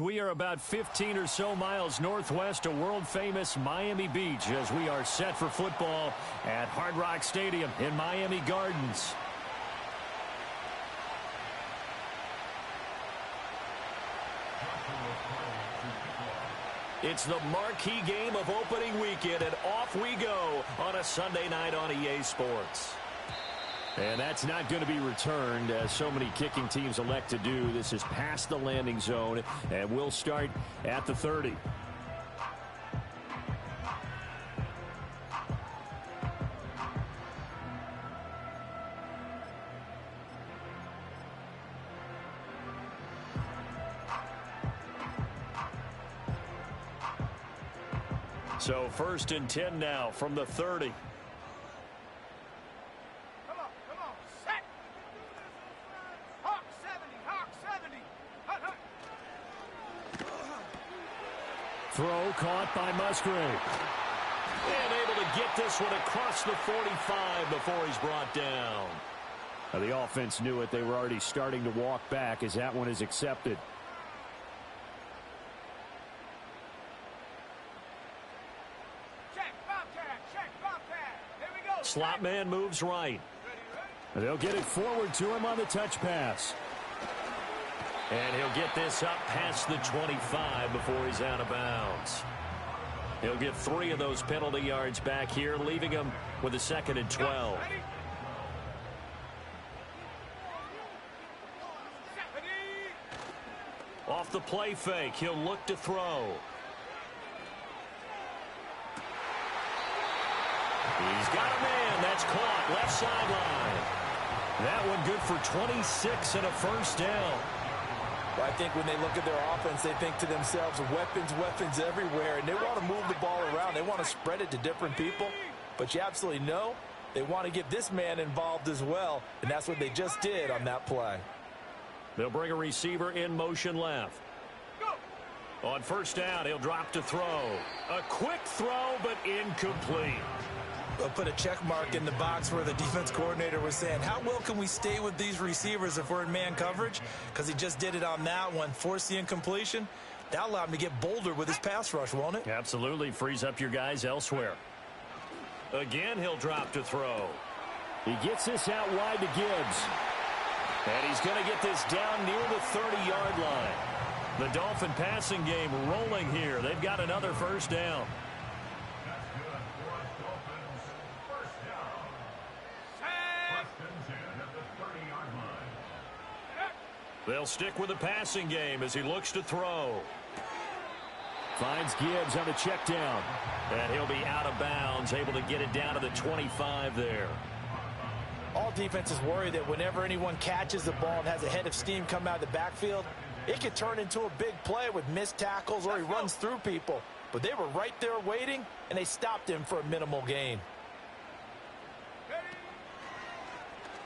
We are about 15 or so miles northwest of world-famous Miami Beach as we are set for football at Hard Rock Stadium in Miami Gardens. It's the marquee game of opening weekend, and off we go on a Sunday night on EA Sports. And that's not going to be returned, as so many kicking teams elect to do. This is past the landing zone, and we'll start at the 30. So 1st and 10 now from the 30. Throw caught by Musgrave. And able to get this one across the 45 before he's brought down. Now, the offense knew it. They were already starting to walk back as that one is accepted. Slot man moves right. They'll get it forward to him on the touch pass. And he'll get this up past the 25 before he's out of bounds. He'll get 3 of those penalty yards back here, leaving him with a 2nd and 12. Off the play fake, he'll look to throw. He's got a man. That's caught. Left sideline. That one good for 26 and a first down. I think when they look at their offense, they think to themselves, weapons everywhere, and they want to move the ball around. They want to spread it to different people, but you absolutely know they want to get this man involved as well, and that's what they just did on that play. They'll bring a receiver in motion left. On first down, he'll drop to throw. A quick throw, but incomplete. They'll put a check mark in the box where the defense coordinator was saying, how well can we stay with these receivers if we're in man coverage? Because he just did it on that one, forced the incompletion. That'll allow him to get bolder with his pass rush, won't it? Absolutely. Frees up your guys elsewhere. Again, he'll drop to throw. He gets this out wide to Gibbs. And he's going to get this down near the 30-yard line. The Dolphin passing game rolling here. They've got another first down. They'll stick with the passing game as he looks to throw. Finds Gibbs on the check down. And he'll be out of bounds, able to get it down to the 25 there. All defenses worry that whenever anyone catches the ball and has a head of steam come out of the backfield, it could turn into a big play with missed tackles or he runs through people. But they were right there waiting, and they stopped him for a minimal gain.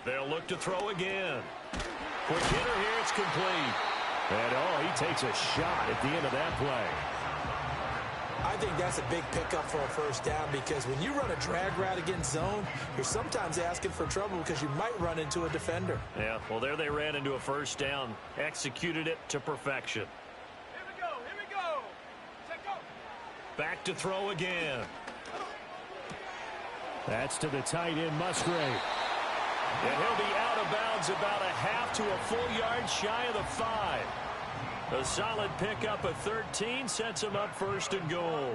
They'll look to throw again. Quick hitter here, it's complete. And he takes a shot at the end of that play. I think that's a big pickup for a first down because when you run a drag route against zone, you're sometimes asking for trouble because you might run into a defender. Yeah, well, there they ran into a first down. Executed it to perfection. Here we go. Set go. Back to throw again. That's to the tight end, Musgrave. And he'll be out of bounds about a half to a full yard shy of the 5. A solid pickup of 13 sets him up 1st and goal.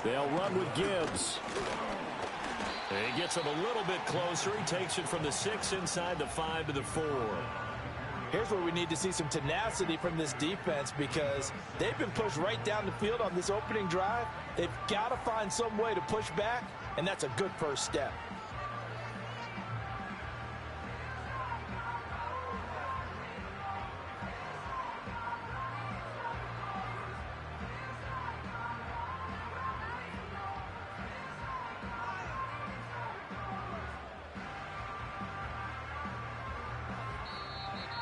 They'll run with Gibbs. And he gets him a little bit closer. He takes it from the 6 inside the 5 to the 4. Here's where we need to see some tenacity from this defense because they've been pushed right down the field on this opening drive. They've got to find some way to push back, and that's a good first step.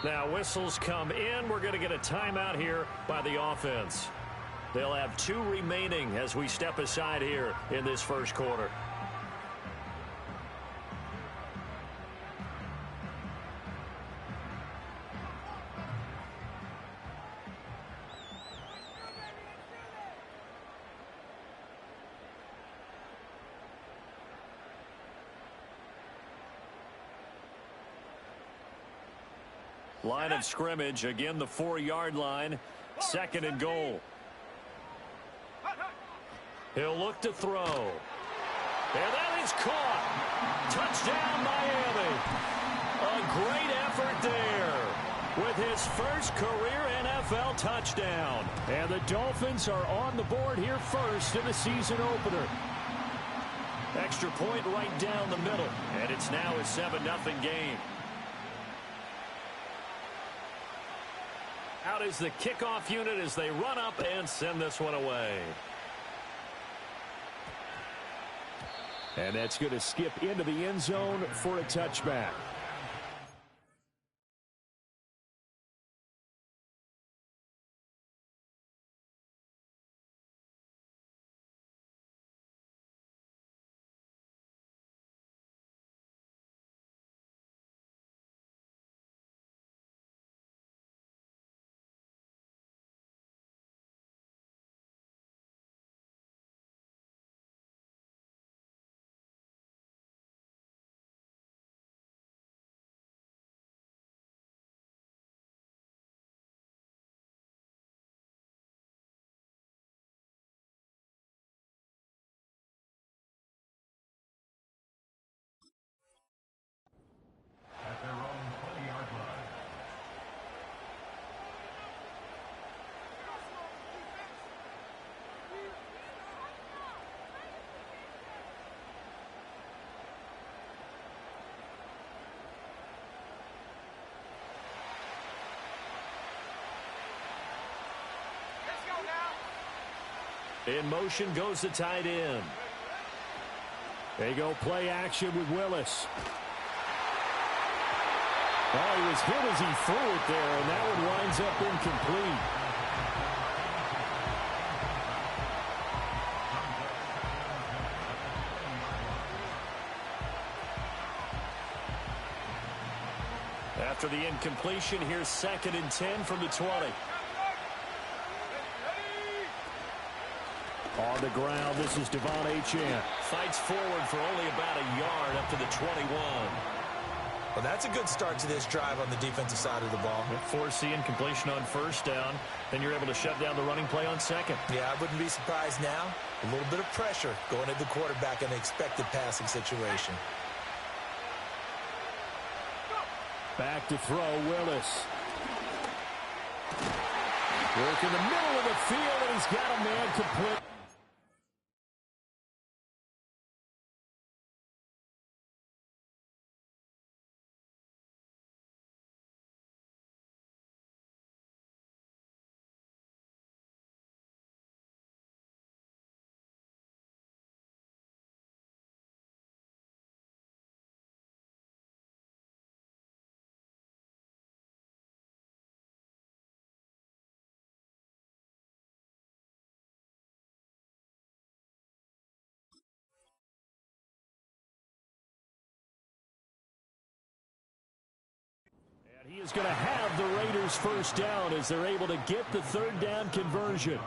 Now whistles come in. We're going to get a timeout here by the offense. They'll have 2 remaining as we step aside here in this first quarter. Line of scrimmage, again the 4-yard line. 2nd and goal. He'll look to throw. And that is caught. Touchdown, Miami. A great effort there with his first career NFL touchdown. And the Dolphins are on the board here first in the season opener. Extra point right down the middle. And it's now a 7-0 game. Out is the kickoff unit as they run up and send this one away. And that's going to skip into the end zone for a touchback. In motion goes the tight end. They go play action with Willis. Oh, he was hit as he threw it there, and that one winds up incomplete. After the incompletion, here's 2nd and 10 from the 20. On the ground, this is Devon Achane. Fights forward for only about a yard up to the 21. Well, that's a good start to this drive on the defensive side of the ball. Force the incompletion on 1st down. Then you're able to shut down the running play on 2nd. Yeah, I wouldn't be surprised now. A little bit of pressure going at the quarterback in an expected passing situation. Back to throw, Willis. Work in the middle of the field, and he's got a man complete. He is going to have the Raiders 1st down as they're able to get the 3rd down conversion.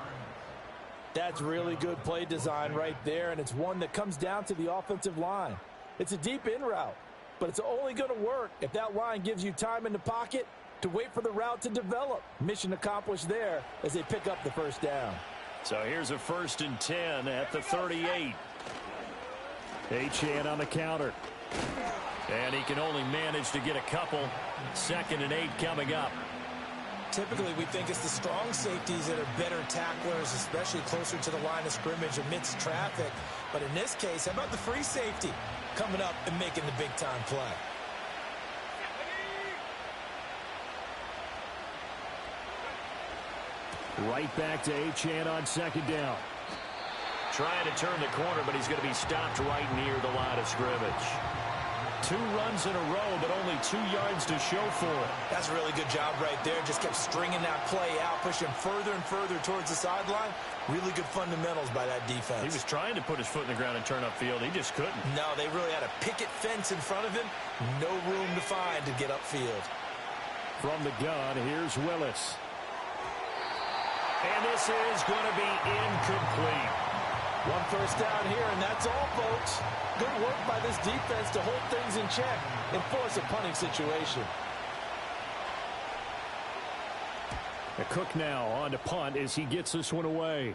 That's really good play design right there, and it's one that comes down to the offensive line. It's a deep in route, but it's only going to work if that line gives you time in the pocket to wait for the route to develop. Mission accomplished there as they pick up the 1st down. So here's a 1st and 10 at the 38. Achane on the counter. And he can only manage to get a couple. 2nd and 8 coming up. Typically, we think it's the strong safeties that are better tacklers, especially closer to the line of scrimmage amidst traffic. But in this case, how about the free safety coming up and making the big-time play? Right back to Achane on 2nd down. Trying to turn the corner, but he's going to be stopped right near the line of scrimmage. 2 runs in a row, but only 2 yards to show for it. That's a really good job right there. Just kept stringing that play out, pushing further and further towards the sideline. Really good fundamentals by that defense. He was trying to put his foot in the ground and turn upfield. He just couldn't. No, they really had a picket fence in front of him. No room to find to get upfield. From the gun, here's Willis. And this is going to be incomplete. 1 first down here, and that's all, folks. Good work by this defense to hold things in check and force a punting situation. Cook now on to punt as he gets this one away.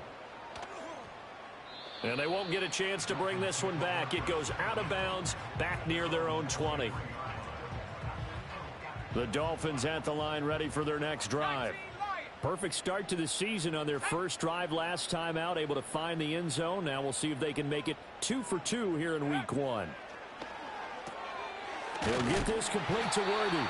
And they won't get a chance to bring this one back. It goes out of bounds back near their own 20. The Dolphins at the line ready for their next drive. Perfect start to the season on their first drive last time out, able to find the end zone. Now we'll see if they can make it 2 for 2 here in week 1. He'll get this complete to Worthy.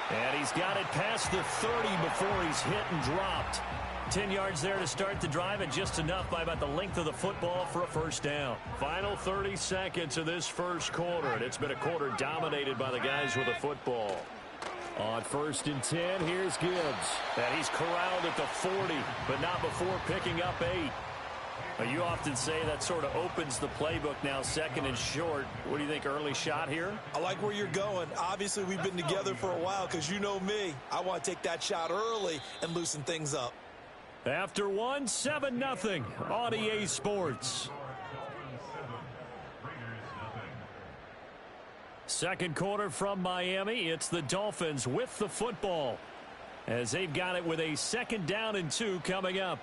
And he's got it past the 30 before he's hit and dropped. 10 yards there to start the drive, and just enough by about the length of the football for a first down. Final 30 seconds of this first quarter, and it's been a quarter dominated by the guys with the football. On 1st and 10, here's Gibbs. And he's corralled at the 40, but not before picking up 8. You often say that sort of opens the playbook now, 2nd and short. What do you think, early shot here? I like where you're going. Obviously, we've been together for a while because you know me. I want to take that shot early and loosen things up. After 1, 7-0 on EA Sports. Second quarter from Miami. It's the Dolphins with the football as they've got it with a 2nd down and 2 coming up.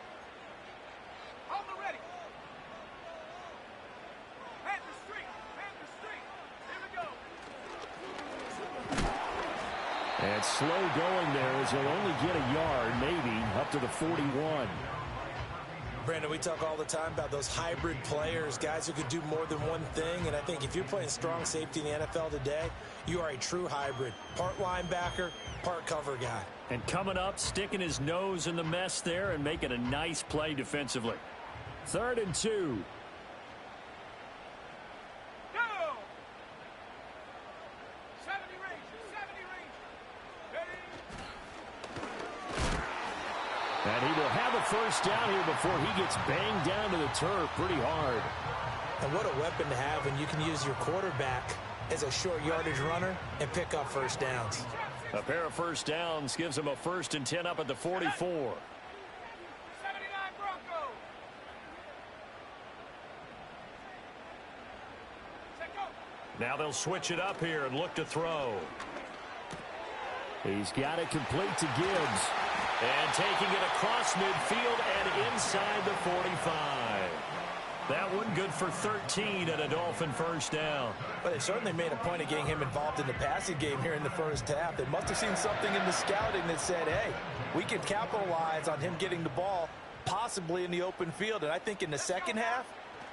And slow going there as he'll only get a yard, maybe, up to the 41. Brandon, we talk all the time about those hybrid players, guys who could do more than one thing. And I think if you're playing strong safety in the NFL today, you are a true hybrid. Part linebacker, part cover guy. And coming up, sticking his nose in the mess there and making a nice play defensively. 3rd and 2. And he will have a first down here before he gets banged down to the turf pretty hard. And what a weapon to have when you can use your quarterback as a short yardage runner and pick up first downs. A pair of first downs gives him a 1st and 10 up at the 44. Now they'll switch it up here and look to throw. He's got it complete to Gibbs. And taking it across midfield and inside the 45. That one good for 13 and a Dolphin first down. But they certainly made a point of getting him involved in the passing game here in the first half. They must have seen something in the scouting that said, hey, we can capitalize on him getting the ball possibly in the open field. And I think in the second half,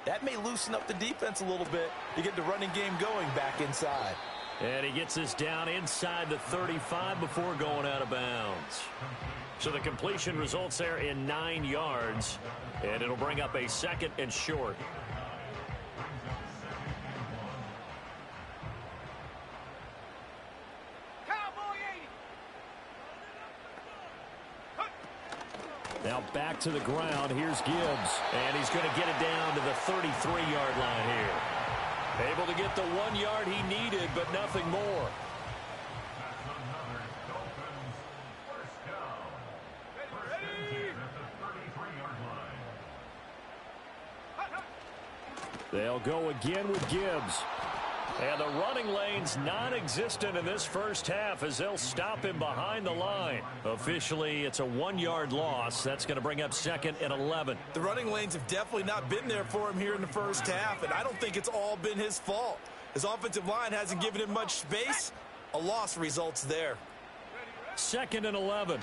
that may loosen up the defense a little bit to get the running game going back inside. And he gets this down inside the 35 before going out of bounds. So the completion results there in 9 yards, and it'll bring up a 2nd and short. Now back to the ground. Here's Gibbs, and he's going to get it down to the 33-yard line here. Able to get the 1 yard he needed, but nothing more. They'll go again with Gibbs. And the running lane's non-existent in this first half as they'll stop him behind the line. Officially, it's a 1-yard loss. That's going to bring up 2nd and 11. The running lanes have definitely not been there for him here in the first half, and I don't think it's all been his fault. His offensive line hasn't given him much space. A loss results there. 2nd and 11.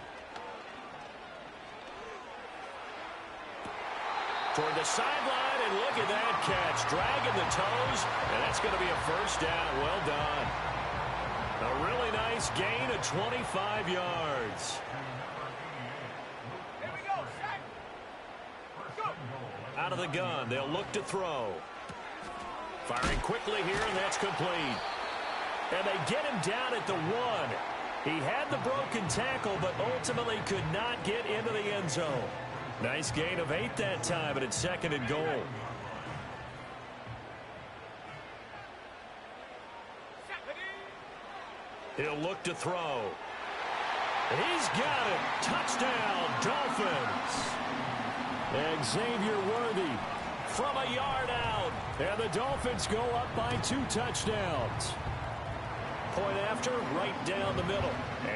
Toward the sideline, and look at that catch. Dragging the toes, and that's going to be a first down. Well done. A really nice gain of 25 yards. Here we go, set. Go. Out of the gun, they'll look to throw. Firing quickly here, and that's complete. And they get him down at the 1. He had the broken tackle, but ultimately could not get into the end zone. Nice gain of 8 that time, but it's 2nd and goal. He'll look to throw. He's got it. Touchdown, Dolphins. Xavier Worthy from a yard out. And the Dolphins go up by 2 touchdowns. Point after, right down the middle.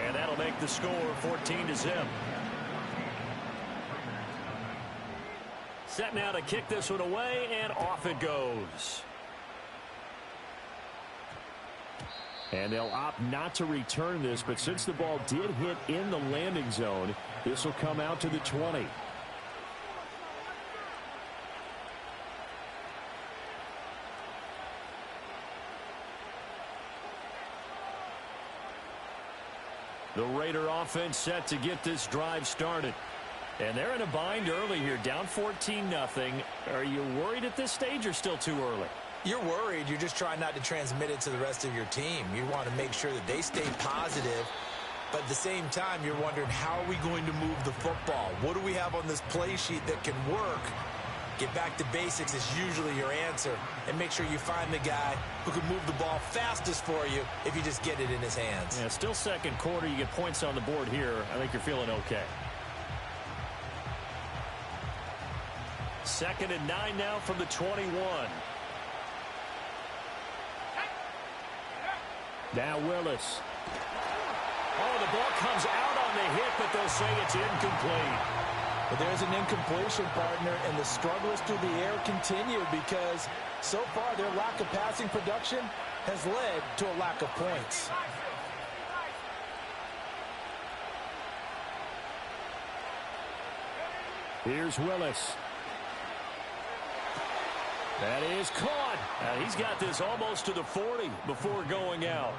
And that'll make the score 14-0. Set now to kick this one away, and off it goes. And they'll opt not to return this, but since the ball did hit in the landing zone, this will come out to the 20. The Raider offense set to get this drive started. And they're in a bind early here, down 14-0. Are you worried at this stage or still too early? You're worried. You're just trying not to transmit it to the rest of your team. You want to make sure that they stay positive. But at the same time, you're wondering, how are we going to move the football? What do we have on this play sheet that can work? Get back to basics is usually your answer. And make sure you find the guy who can move the ball fastest for you if you just get it in his hands. Yeah, still second quarter. You get points on the board here. I think you're feeling okay. 2nd and 9 now from the 21. Now Willis. Oh, the ball comes out on the hit, but they'll say it's incomplete. But there's an incompletion, partner, and the struggles through the air continue because so far their lack of passing production has led to a lack of points. Here's Willis. That is caught. He's got this almost to the 40 before going out.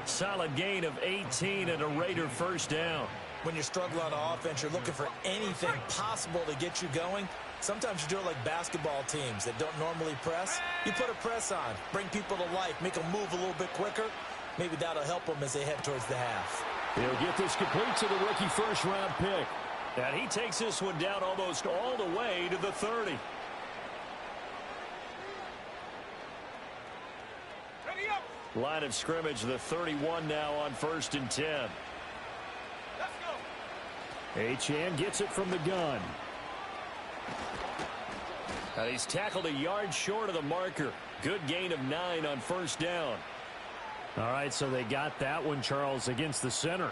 Solid gain of 18 and a Raider first down. When you're struggling on offense, you're looking for anything possible to get you going. Sometimes you do it like basketball teams that don't normally press. You put a press on, bring people to life, make them move a little bit quicker. Maybe that'll help them as they head towards the half. He'll get this complete to the rookie first-round pick. And he takes this one down almost all the way to the 30. Line of scrimmage, the 31 now on 1st and 10. Let's go. Achane gets it from the gun. And he's tackled a yard short of the marker. Good gain of 9 on first down. All right, so they got that one, Charles, against the center.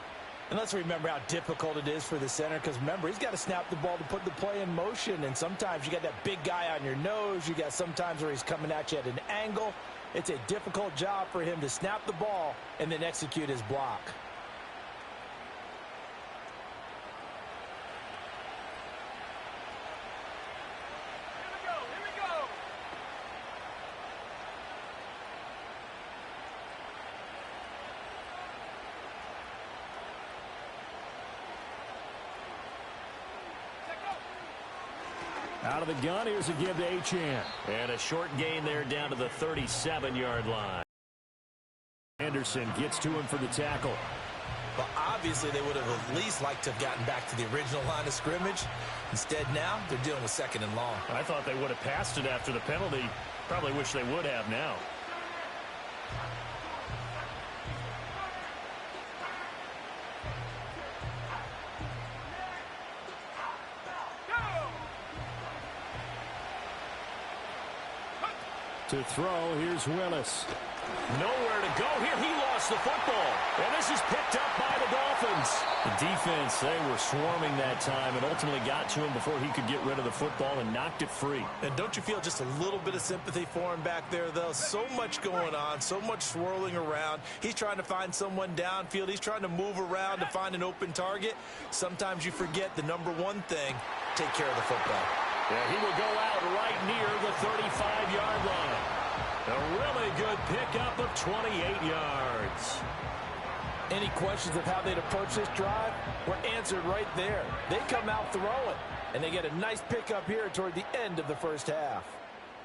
And let's remember how difficult it is for the center because, remember, he's got to snap the ball to put the play in motion. And sometimes you got that big guy on your nose. You got sometimes where he's coming at you at an angle. It's a difficult job for him to snap the ball and then execute his block. Here we go. Out of the gun, here's a give to Achane. And a short gain there down to the 37-yard line. Anderson gets to him for the tackle. But obviously they would have at least liked to have gotten back to the original line of scrimmage. Instead now, they're dealing with 2nd and long. I thought they would have passed it after the penalty. Probably wish they would have now. To throw, here's Willis. Nowhere to go here. He lost the football. And this is picked up by the Dolphins. The defense, they were swarming that time and ultimately got to him before he could get rid of the football and knocked it free. And don't you feel just a little bit of sympathy for him back there, though? So much going on, so much swirling around. He's trying to find someone downfield. He's trying to move around to find an open target. Sometimes you forget the number one thing, take care of the football. Yeah, he will go out right near the 35-yard line. A really good pickup of 28 yards. Any questions of how they'd approach this drive were answered right there. They come out throwing, and they get a nice pickup here toward the end of the first half.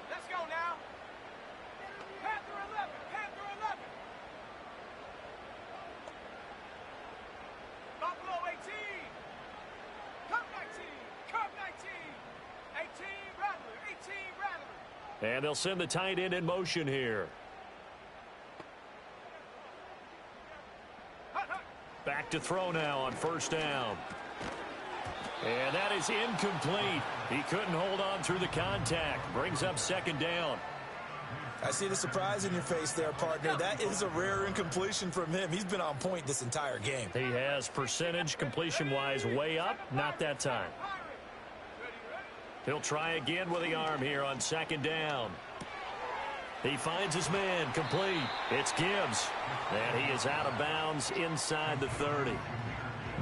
Let's go now. Panther 11. Panther 11. Buffalo 18. Cup 19. Cup 19. 18 Rattler. 18 Rattler. And they'll send the tight end in motion here. Back to throw now on first down. And that is incomplete. He couldn't hold on through the contact. Brings up 2nd down. I see the surprise in your face there, partner. That is a rare incompletion from him. He's been on point this entire game. He has percentage completion-wise way up. Not that time. He'll try again with the arm here on second down. He finds his man, complete. It's Gibbs. And he is out of bounds inside the 30.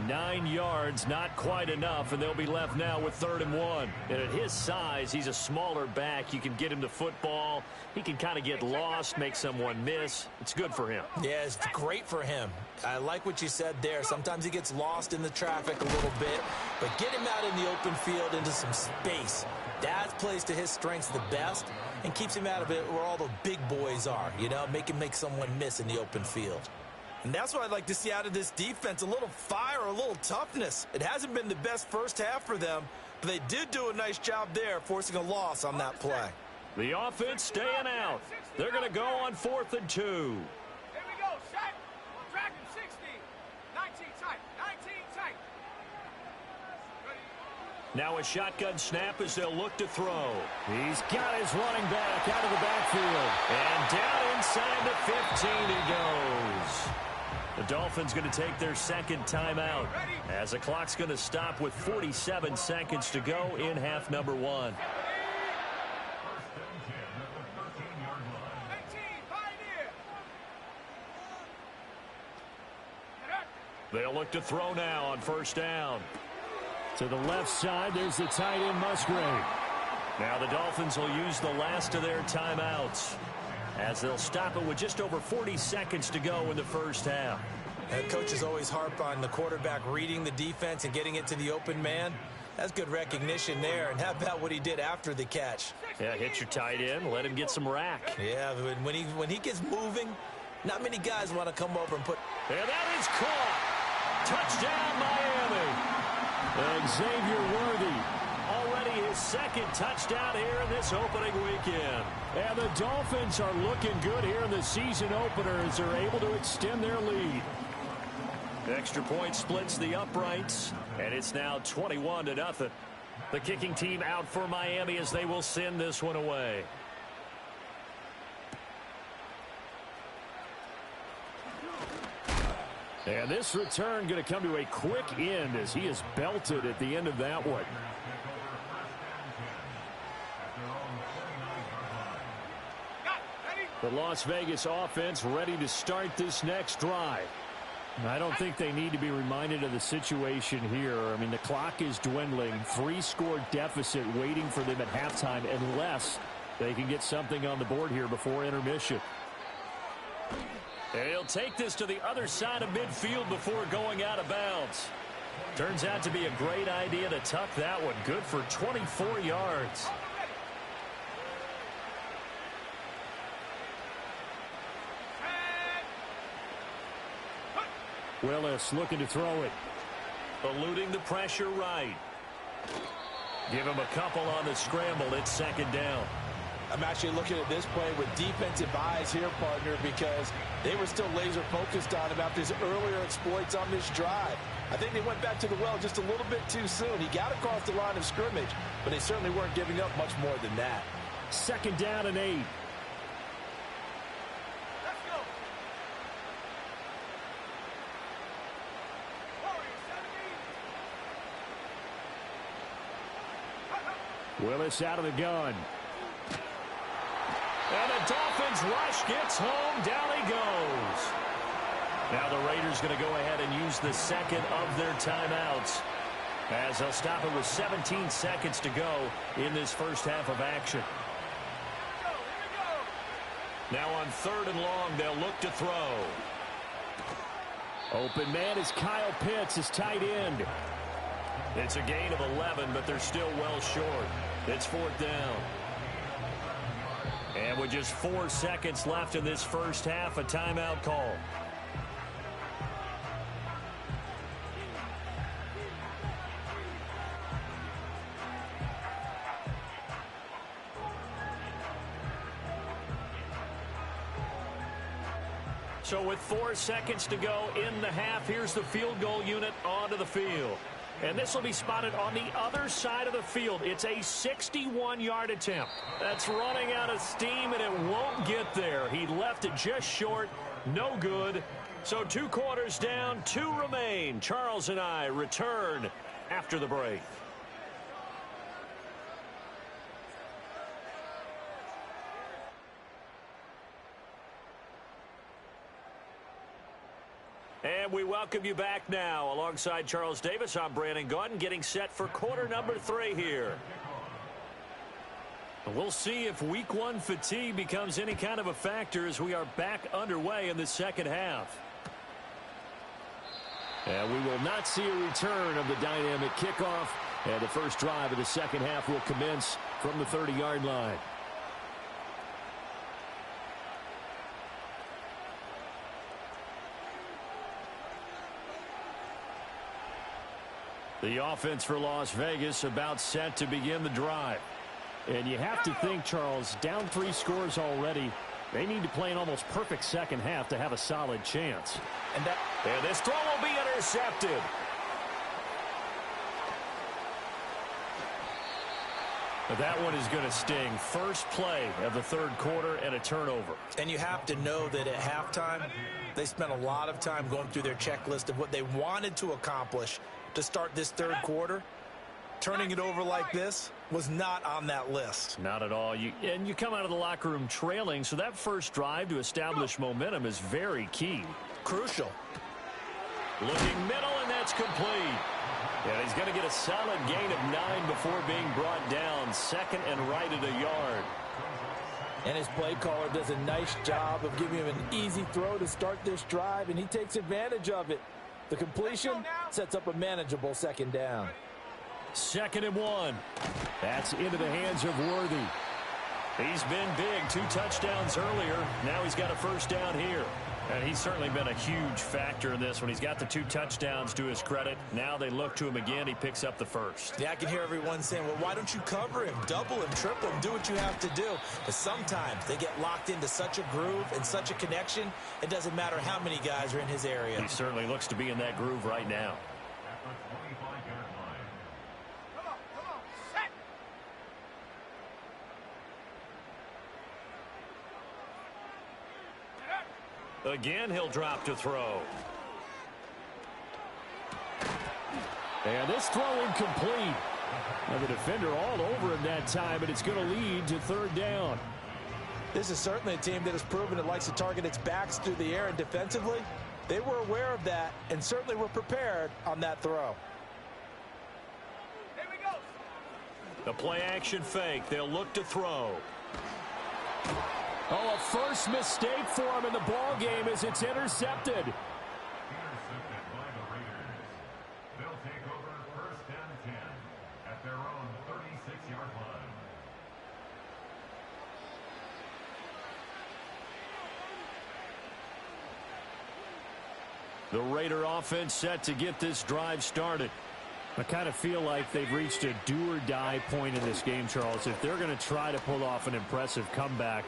9 yards, not quite enough, and they'll be left now with 3rd and 1. And at his size, he's a smaller back. You can get him to football. He can kind of get lost, make someone miss. It's good for him. Yeah, it's great for him. I like what you said there. Sometimes he gets lost in the traffic a little bit, but get him out in the open field into some space. That plays to his strengths the best and keeps him out of it where all the big boys are, you know, make him make someone miss in the open field. And that's what I'd like to see out of this defense, a little fire, a little toughness. It hasn't been the best first half for them, but they did do a nice job there, forcing a loss on that play. The offense staying out. They're going to go on 4th and 2. Here we go, Shaq. Dragon 60. 19 tight. 19 tight. Now a shotgun snap as they'll look to throw. He's got his running back out of the backfield. And down inside the 15 he goes. The Dolphins going to take their second timeout as the clock's going to stop with 47 seconds to go in half number 1. They'll look to throw now on 1st down. To the left side, there's the tight end Musgrave. Now the Dolphins will use the last of their timeouts as they'll stop it with just over 40 seconds to go in the first half. Coaches always harp on the quarterback reading the defense and getting it to the open man. That's good recognition there. And how about what he did after the catch? Yeah, hit your tight end, let him get some rack. Yeah, when he gets moving, not many guys want to come over and put... And that is caught. Touchdown, Miami. Xavier Worthy, already his second touchdown here in this opening weekend. And the Dolphins are looking good here in the season opener as they're able to extend their lead. Extra point splits the uprights, and it's now 21-0. The kicking team out for Miami as they will send this one away. And this return going to come to a quick end as he is belted at the end of that one. The Las Vegas offense ready to start this next drive. I don't think they need to be reminded of the situation here. I mean, the clock is dwindling. 3-score deficit waiting for them at halftime unless they can get something on the board here before intermission. And he'll take this to the other side of midfield before going out of bounds. Turns out to be a great idea to tuck that one. Good for 24 yards. Willis looking to throw it. Eluding the pressure right. Give him a couple on the scramble. It's 2nd down. I'm actually looking at this play with defensive eyes here, partner, because they were still laser focused on him after his earlier exploits on this drive. I think they went back to the well just a little bit too soon. He got across the line of scrimmage, but they certainly weren't giving up much more than that. 2nd down and 8. Let's go. Willis out of the gun. And the Dolphins rush gets home. Down he goes. Now the Raiders going to go ahead and use the second of their timeouts as they'll stop it with 17 seconds to go in this first half of action. Now on 3rd and long, they'll look to throw. Open man is Kyle Pitts, his tight end. It's a gain of 11, but they're still well short. It's 4th down. And with just 4 seconds left in this first half, a timeout call. So with 4 seconds to go in the half, here's the field goal unit onto the field. And this will be spotted on the other side of the field. It's a 61-yard attempt. That's running out of steam, and it won't get there. He left it just short. No good. So 2 quarters down, 2 remain. Charles and I return after the break. And we welcome you back now. Alongside Charles Davis, I'm Brandon Gaudin, getting set for quarter number 3 here. We'll see if week 1 fatigue becomes any kind of a factor as we are back underway in the second half. And we will not see a return of the dynamic kickoff. And the first drive of the second half will commence from the 30-yard line. The offense for Las Vegas about set to begin the drive. And you have to think, Charles, down 3 scores already. They need to play an almost perfect second half to have a solid chance. And this throw will be intercepted. But that one is going to sting. First play of the third quarter and a turnover. And you have to know that at halftime, they spent a lot of time going through their checklist of what they wanted to accomplish to start this third quarter. Turning it over like this was not on that list. Not at all. You come out of the locker room trailing, so that first drive to establish momentum is very key. Crucial. Looking middle, and that's complete. And he's going to get a solid gain of 9 before being brought down. Second and right at a yard. And his play caller does a nice job of giving him an easy throw to start this drive, and he takes advantage of it. The completion sets up a manageable second down. 2nd and 1. That's into the hands of Worthy. He's been big. 2 touchdowns earlier. Now he's got a first down here. And he's certainly been a huge factor in this one. He's got the 2 touchdowns to his credit. Now they look to him again. He picks up the first. Yeah, I can hear everyone saying, well, why don't you cover him, double him, triple him, do what you have to do. But sometimes they get locked into such a groove and such a connection, it doesn't matter how many guys are in his area. He certainly looks to be in that groove right now. Again, he'll drop to throw. And this throw incomplete. Now the defender all over him that time, but it's going to lead to 3rd down. This is certainly a team that has proven it likes to target its backs through the air, and defensively, they were aware of that and certainly were prepared on that throw. Here we go. The play action fake. They'll look to throw. Oh, a first mistake for him in the ball game as it's intercepted. Intercepted by the Raiders. They'll take over 1st and 10 at their own 36-yard line. The Raider offense set to get this drive started. I kind of feel like they've reached a do-or-die point in this game, Charles. If they're going to try to pull off an impressive comeback,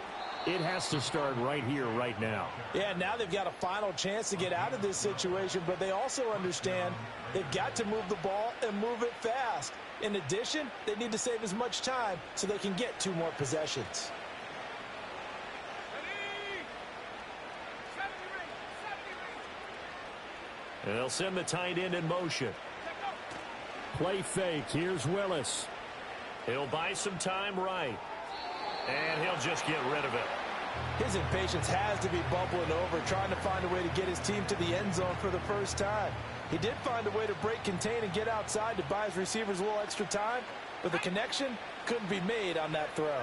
it has to start right here, right now. Yeah, now they've got a final chance to get out of this situation, but they also understand they've got to move the ball and move it fast. In addition, they need to save as much time so they can get 2 more possessions. And they'll send the tight end in motion. Play fake. Here's Willis. He'll buy some time right. And he'll just get rid of it. His impatience has to be bubbling over, trying to find a way to get his team to the end zone for the first time. He did find a way to break contain and get outside to buy his receivers a little extra time, but the connection couldn't be made on that throw.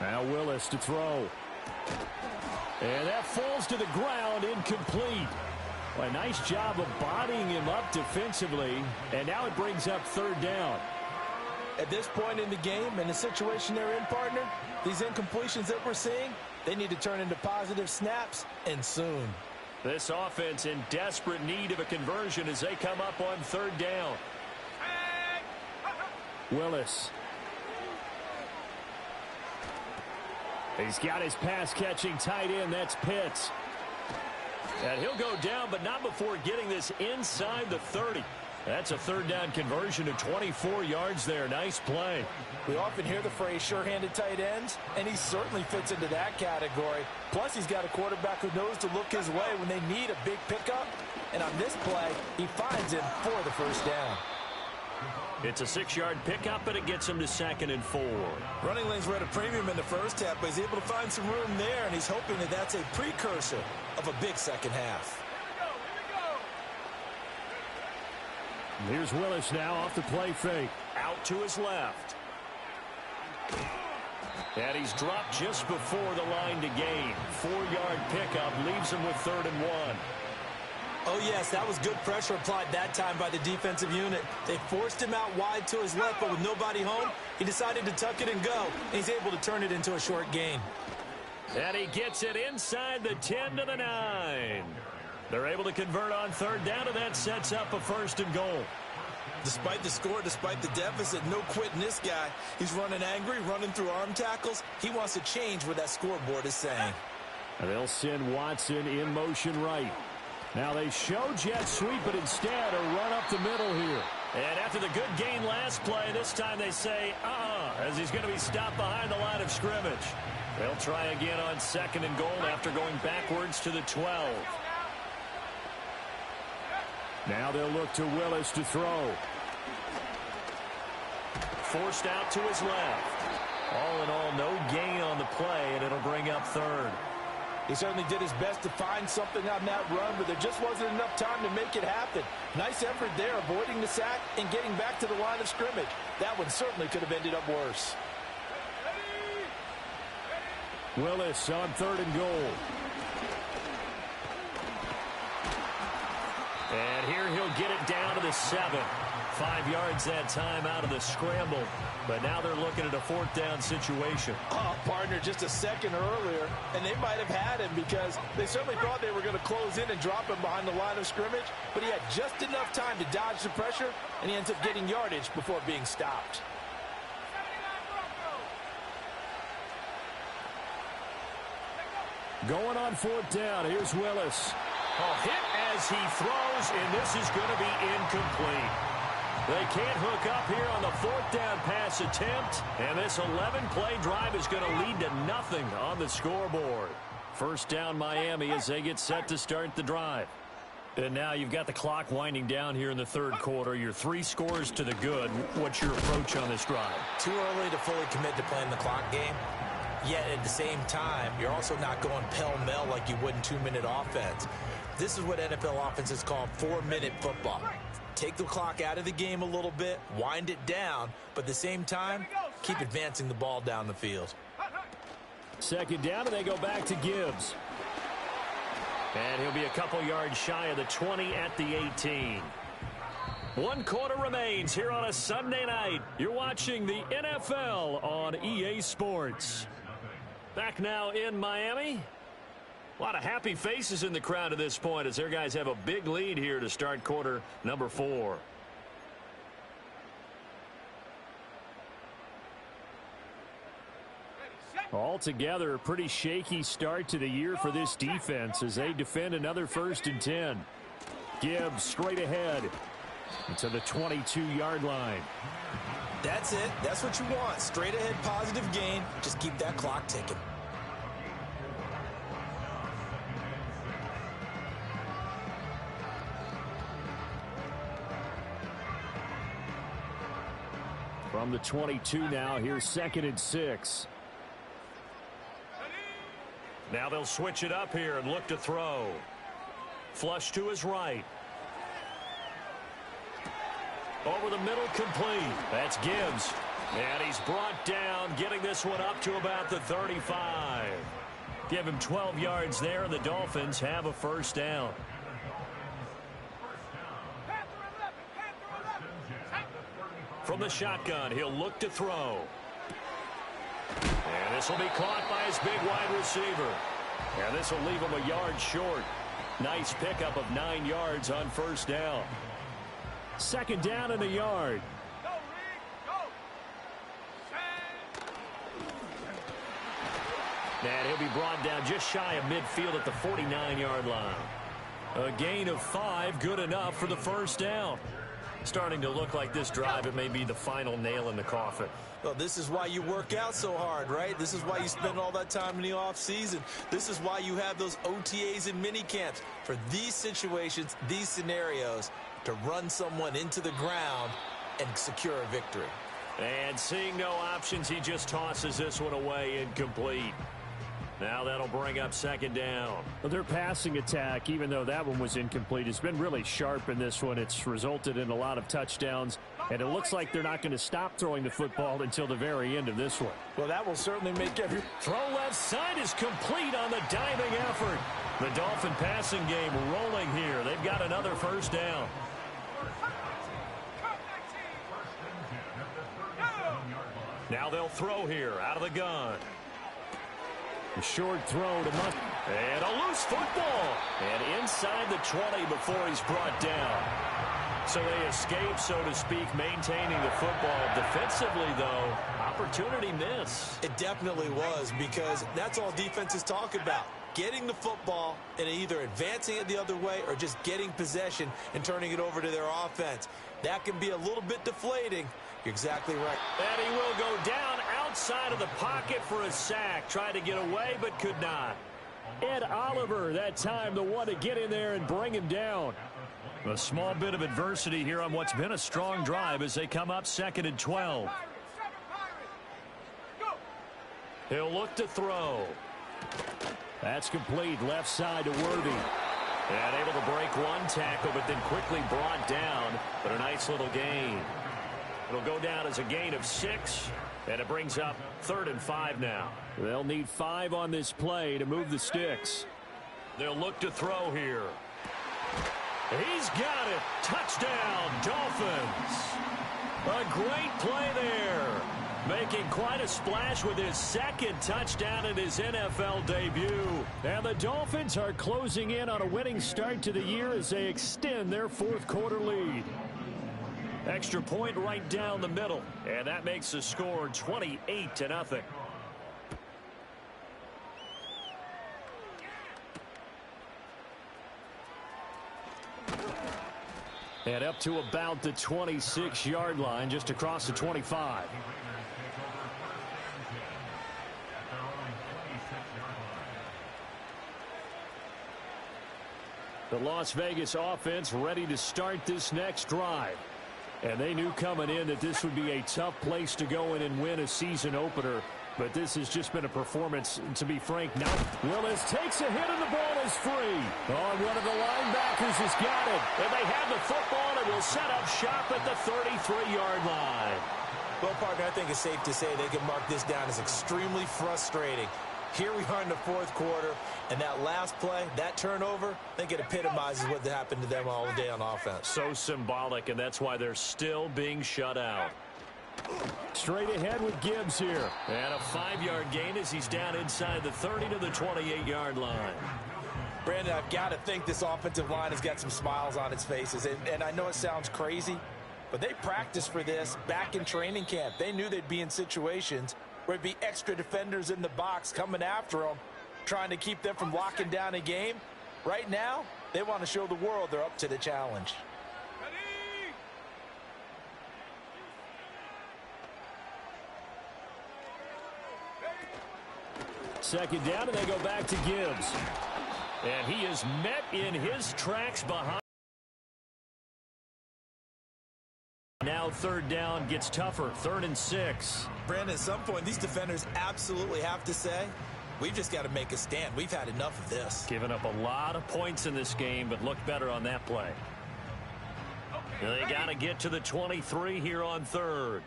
Now Willis to throw. And that falls to the ground, incomplete. Well, a nice job of bodying him up defensively, and now it brings up 3rd down. At this point in the game, in the situation they're in, partner, these incompletions that we're seeing, they need to turn into positive snaps, and soon. This offense in desperate need of a conversion as they come up on 3rd down. Willis. He's got his pass-catching tight end. That's Pitts. And he'll go down, but not before getting this inside the 30. That's a 3rd down conversion of 24 yards there. Nice play. We often hear the phrase sure-handed tight ends, and he certainly fits into that category. Plus, he's got a quarterback who knows to look his way when they need a big pickup. And on this play, he finds him for the first down. It's a 6-yard pickup, and it gets him to 2nd and 4. Running lanes were at a premium in the first half, but he's able to find some room there, and he's hoping that that's a precursor of a big second half. Here's Willis now off the play fake. Out to his left. And he's dropped just before the line to gain. 4-yard pickup leaves him with 3rd and 1. Oh, yes, that was good pressure applied that time by the defensive unit. They forced him out wide to his left, but with nobody home, he decided to tuck it and go. And he's able to turn it into a short gain. And he gets it inside the 10 to the 9. They're able to convert on 3rd down, and that sets up a 1st and goal. Despite the score, despite the deficit, no quitting this guy. He's running angry, running through arm tackles. He wants to change what that scoreboard is saying. And they'll send Watson in motion right. Now they show jet sweep, but instead a run up the middle here. And after the good gain last play, this time they say, as he's going to be stopped behind the line of scrimmage. They'll try again on 2nd and goal after going backwards to the 12. Now they'll look to Willis to throw. Forced out to his left. All in all, no gain on the play, and it'll bring up 3rd. He certainly did his best to find something on that run, but there just wasn't enough time to make it happen. Nice effort there, avoiding the sack and getting back to the line of scrimmage. That one certainly could have ended up worse. Willis on 3rd and goal. And here he'll get it down to the 7. 5 yards that time out of the scramble. But now they're looking at a 4th down situation. Partner, just a second earlier, and they might have had him because they certainly thought they were going to close in and drop him behind the line of scrimmage, but he had just enough time to dodge the pressure, and he ends up getting yardage before being stopped. Going on 4th down, here's Willis. Hit as he throws, and this is going to be incomplete. They can't hook up here on the 4th down pass attempt, and this 11-play drive is going to lead to nothing on the scoreboard. 1st down Miami as they get set to start the drive. And now you've got the clock winding down here in the 3rd quarter. You're 3 scores to the good. What's your approach on this drive? Too early to fully commit to playing the clock game. Yet at the same time, you're also not going pell-mell like you would in 2-minute offense. This is what NFL offenses call 4-minute football. Take the clock out of the game a little bit, wind it down, but at the same time, keep advancing the ball down the field. 2nd down, and they go back to Gibbs. And he'll be a couple yards shy of the 20 at the 18. 1 quarter remains here on a Sunday night. You're watching the NFL on EA Sports. Back now in Miami. A lot of happy faces in the crowd at this point as their guys have a big lead here to start quarter number 4. Altogether, a pretty shaky start to the year for this defense as they defend another 1st and 10. Gibbs straight ahead to the 22-yard line. That's it. That's what you want. Straight ahead positive gain. Just keep that clock ticking. From the 22 now, here's 2nd and 6. Now they'll switch it up here and look to throw. Flush to his right. Over the middle, complete. That's Gibbs. And he's brought down, getting this one up to about the 35. Give him 12 yards there, and the Dolphins have a 1st down. From the shotgun, he'll look to throw. And this will be caught by his big wide receiver. And this will leave him a yard short. Nice pickup of 9 yards on 1st down. 2nd down and a yard. Go, Reed, go. And he'll be brought down just shy of midfield at the 49-yard line. A gain of 5, good enough for the 1st down. Starting to look like this drive, it may be the final nail in the coffin. Well, this is why you work out so hard, right? This is why you spend all that time in the offseason. This is why you have those OTAs and mini camps. For these situations, these scenarios, to run someone into the ground and secure a victory. And seeing no options, he just tosses this one away incomplete. Now that'll bring up second down. Well, their passing attack, even though that one was incomplete, has been really sharp in this one. It's resulted in a lot of touchdowns, and it looks like they're not going to stop throwing the football until the very end of this one. Well, that will certainly make every... Throw left side is complete on the diving effort. The Dolphin passing game rolling here. They've got another first down. Now they'll throw here out of the gun. A short throw to Musk. And a loose football. And inside the 20 before he's brought down. So they escape, so to speak, maintaining the football. Defensively, though, opportunity miss. It definitely was, because that's all defenses talk about. Getting the football and either advancing it the other way or just getting possession and turning it over to their offense. That can be a little bit deflating. You're exactly right. And he will go down outside of the pocket for a sack. Tried to get away, but could not. Ed Oliver, that time, the one to get in there and bring him down. A small bit of adversity here on what's been a strong drive as they come up 2nd and 12. He'll look to throw. That's complete. Left side to Worthy. And able to break one tackle, but then quickly brought down. But a nice little gain. It'll go down as a gain of 6, and it brings up 3rd and 5 now. They'll need 5 on this play to move the sticks. They'll look to throw here. He's got it. Touchdown, Dolphins. A great play there. Making quite a splash with his 2nd touchdown in his NFL debut. And the Dolphins are closing in on a winning start to the year as they extend their 4th quarter lead. Extra point right down the middle. And that makes the score 28-0. And up to about the 26-yard line, just across the 25. The Las Vegas offense ready to start this next drive. And they knew coming in that this would be a tough place to go in and win a season opener. But this has just been a performance, to be frank, now. Willis takes a hit and the ball is free. Oh, one of the linebackers has got it. And they have the football and will set up shop at the 33-yard line. Well, partner, I think it's safe to say they can mark this down as extremely frustrating. Here we are in the 4th quarter, and that last play, that turnover, I think it epitomizes what happened to them all day on offense. So symbolic, and that's why they're still being shut out. Straight ahead with Gibbs here. And a 5-yard gain as he's down inside the 30 to the 28-yard line. Brandon, I've got to think this offensive line has got some smiles on its faces. And I know it sounds crazy, but they practiced for this back in training camp. They knew they'd be in situations where there'd be extra defenders in the box coming after them, trying to keep them from locking down a game. Right now, they want to show the world they're up to the challenge. Second down, and they go back to Gibbs. And he is met in his tracks behind. Now 3rd down gets tougher. 3rd and 6. Brandon, at some point, these defenders absolutely have to say, we've just got to make a stand. We've had enough of this. Giving up a lot of points in this game, but looked better on that play. They got to get to the 23 here on 3rd.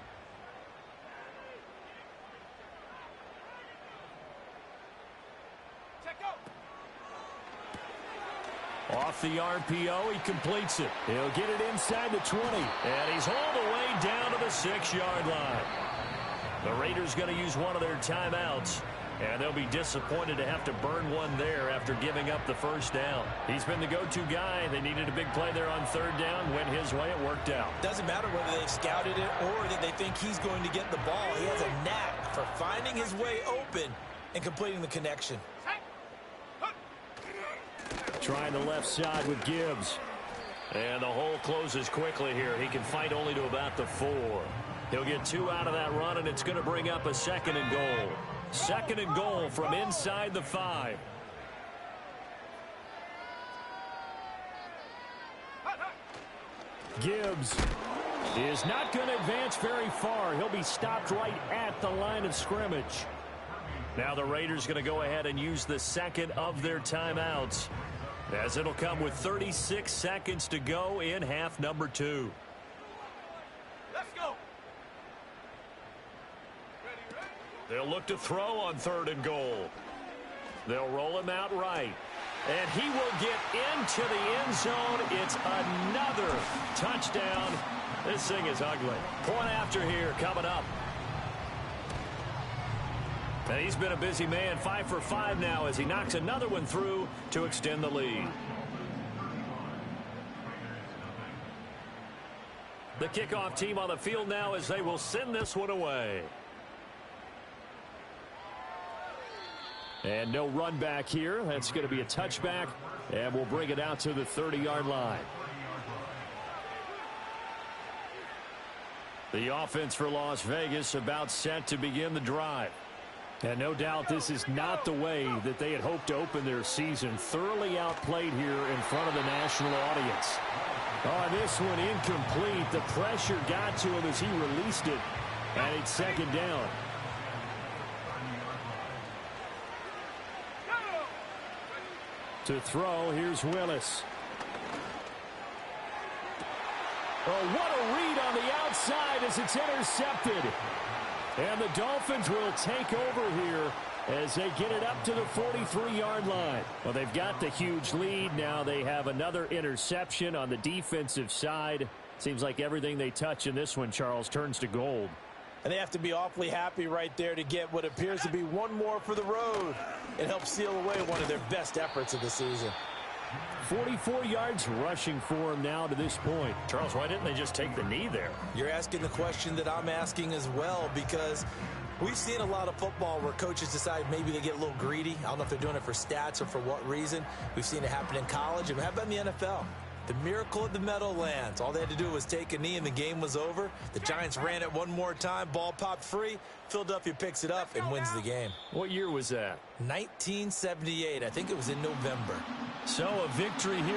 Off the RPO, he completes it. He'll get it inside the 20. And he's all the way down to the 6-yard line. The Raiders going to use one of their timeouts. And they'll be disappointed to have to burn one there after giving up the first down. He's been the go-to guy. They needed a big play there on 3rd down. Went his way. It worked out. Doesn't matter whether they've scouted it or that they think he's going to get the ball. He has a knack for finding his way open and completing the connection. Trying the left side with Gibbs. And the hole closes quickly here. He can fight only to about the 4. He'll get 2 out of that run, and it's going to bring up a 2nd and goal. 2nd and goal from inside the 5. Gibbs is not going to advance very far. He'll be stopped right at the line of scrimmage. Now the Raiders going to go ahead and use the second of their timeouts, as it'll come with 36 seconds to go in half number 2. Let's go. They'll look to throw on 3rd and goal. They'll roll him out right. And he will get into the end zone. It's another touchdown. This thing is ugly. Point after here coming up. And he's been a busy man, 5 for 5 now as he knocks another one through to extend the lead. The kickoff team on the field now as they will send this one away. And no run back here. That's going to be a touchback, and we'll bring it out to the 30-yard line. The offense for Las Vegas about set to begin the drive. And no doubt this is not the way that they had hoped to open their season. Thoroughly outplayed here in front of the national audience. Oh, this one incomplete. The pressure got to him as he released it, and it's 2nd down. To throw, here's Willis. Oh, what a read on the outside as it's intercepted. And the Dolphins will take over here as they get it up to the 43-yard line. Well, they've got the huge lead. Now they have another interception on the defensive side. Seems like everything they touch in this one, Charles, turns to gold. And they have to be awfully happy right there to get what appears to be one more for the road. It helps seal away one of their best efforts of the season. 44 yards rushing for him now to this point. Charles, why didn't they just take the knee there? You're asking the question that I'm asking as well, because we've seen a lot of football where coaches decide maybe they get a little greedy. I don't know if they're doing it for stats or for what reason. We've seen it happen in college, and how about in the NFL? The miracle of the Meadowlands. All they had to do was take a knee and the game was over. The Giants ran it one more time. Ball popped free. Philadelphia picks it up and wins the game. What year was that? 1978. I think it was in November. So a victory here.